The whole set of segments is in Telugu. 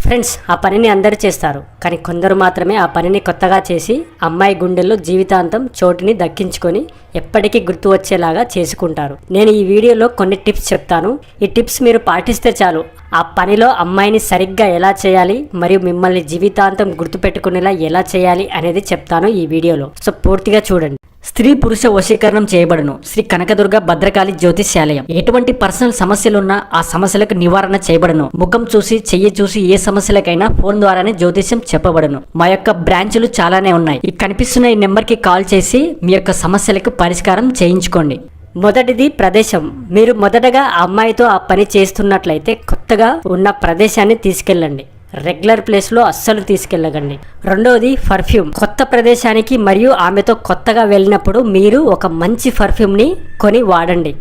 ఫ్రెండ్స్, ఆ పనిని అందరూ చేస్తారు, కానీ కొందరు మాత్రమే ఆ పనిని కొత్తగా చేసి అమ్మాయి గుండెల్లో జీవితాంతం చోటుని దక్కించుకొని ఎప్పటికీ గుర్తు వచ్చేలాగా చేసుకుంటారు. నేను ఈ వీడియోలో కొన్ని టిప్స్ చెప్తాను. ఈ టిప్స్ మీరు పాటిస్తే చాలు, ఆ పనిలో అమ్మాయిని సరిగ్గా ఎలా చేయాలి మరియు మిమ్మల్ని జీవితాంతం గుర్తుపెట్టుకునేలా ఎలా చేయాలి అనేది చెప్తాను ఈ వీడియోలో. సో పూర్తిగా చూడండి. స్త్రీ పురుష వశీకరణం చేయబడును. శ్రీ కనకదుర్గ భద్రకాళి జ్యోతిష్యాలయం. ఎటువంటి పర్సనల్ సమస్యలున్నా ఆ సమస్యలకు నివారణ చేయబడును. ముఖం చూసి చెయ్యి చూసి ఏ సమస్యలకైనా ఫోన్ ద్వారానే జ్యోతిష్యం చెప్పబడును. మా యొక్క బ్రాంచులు చాలానే ఉన్నాయి. ఈ కనిపిస్తున్న ఈ నెంబర్కి కాల్ చేసి మీ యొక్క సమస్యలకు పరిష్కారం చేయించుకోండి. మొదటిది ప్రదేశం. మీరు మొదటగా ఆ అమ్మాయితో ఆ పని చేస్తున్నట్లయితే కొత్తగా ఉన్న ప్రదేశాన్ని తీసుకెళ్ళండి. రెగ్యులర్ ప్లేస్లో అస్సలు తీసుకెళ్ళకండి. రెండవది పర్ఫ్యూమ్. కొత్త ప్రదేశానికి మరియు ఆమెతో కొత్తగా వెళ్ళినప్పుడు మీరు ఒక మంచి పర్ఫ్యూమ్ని కొని వాడండి.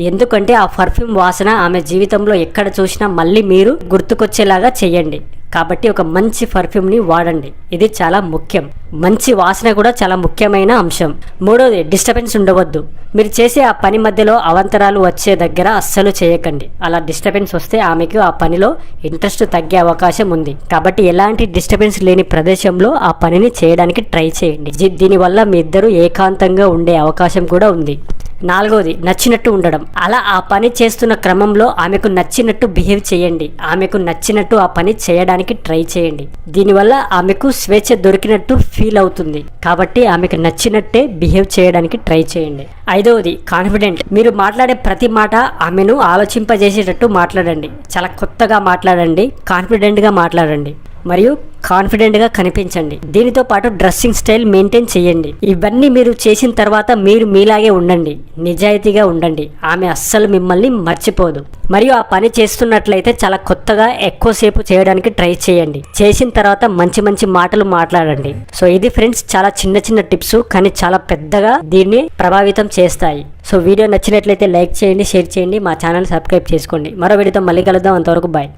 ఎందుకంటే ఆ పర్ఫ్యూమ్ వాసన ఆమె జీవితంలో ఎక్కడ చూసినా మళ్ళీ మీరు గుర్తుకొచ్చేలాగా చేయండి. కాబట్టి ఒక మంచి పర్ఫ్యూమ్ని వాడండి. ఇది చాలా ముఖ్యం. మంచి వాసన కూడా చాలా ముఖ్యమైన అంశం. మూడోది, డిస్టర్బెన్స్ ఉండవద్దు. మీరు చేసే ఆ పని మధ్యలో అవాంతరాలు వచ్చే దగ్గర అస్సలు చేయకండి. అలా డిస్టర్బెన్స్ వస్తే ఆమెకు ఆ పనిలో ఇంట్రెస్ట్ తగ్గే అవకాశం ఉంది. కాబట్టి ఎలాంటి డిస్టర్బెన్స్ లేని ప్రదేశంలో ఆ పనిని చేయడానికి ట్రై చేయండి. దీనివల్ల మీ ఇద్దరు ఏకాంతంగా ఉండే అవకాశం కూడా ఉంది. నాలుగవది, నచ్చినట్టు ఉండడం. అలా ఆ పని చేస్తున్న క్రమంలో ఆమెకు నచ్చినట్టు బిహేవ్ చేయండి. ఆమెకు నచ్చినట్టు ఆ పని చేయడానికి ట్రై చేయండి. దీనివల్ల ఆమెకు స్వేచ్ఛ దొరికినట్టు ఫీల్ అవుతుంది. కాబట్టి ఆమెకు నచ్చినట్టే బిహేవ్ చేయడానికి ట్రై చేయండి. ఐదవది, కాన్ఫిడెంట్. మీరు మాట్లాడే ప్రతి మాట ఆమెను ఆలోచింపజేసేటట్టు మాట్లాడండి. చాలా కొత్తగా మాట్లాడండి, కాన్ఫిడెంట్గా మాట్లాడండి మరియు కాన్ఫిడెంట్గా కనిపించండి. దీనితో పాటు డ్రెస్సింగ్ స్టైల్ మెయింటైన్ చేయండి. ఇవన్నీ మీరు చేసిన తర్వాత మీరు మీలాగే ఉండండి, నిజాయితీగా ఉండండి. ఆమె అస్సలు మిమ్మల్ని మర్చిపోదు. మరియు ఆ పని చేస్తున్నట్లయితే చాలా కొత్తగా ఎక్కువసేపు చేయడానికి ట్రై చేయండి. చేసిన తర్వాత మంచి మంచి మాటలు మాట్లాడండి. సో ఇది ఫ్రెండ్స్, చాలా చిన్న చిన్న టిప్స్, కానీ చాలా పెద్దగా దీన్ని ప్రభావితం చేస్తాయి. సో వీడియో నచ్చినట్లయితే లైక్ చేయండి, షేర్ చేయండి, మా ఛానల్ సబ్స్క్రైబ్ చేసుకోండి. మరో వీడియోతో మళ్ళీ కలుద్దాం. అంతవరకు బాయ్.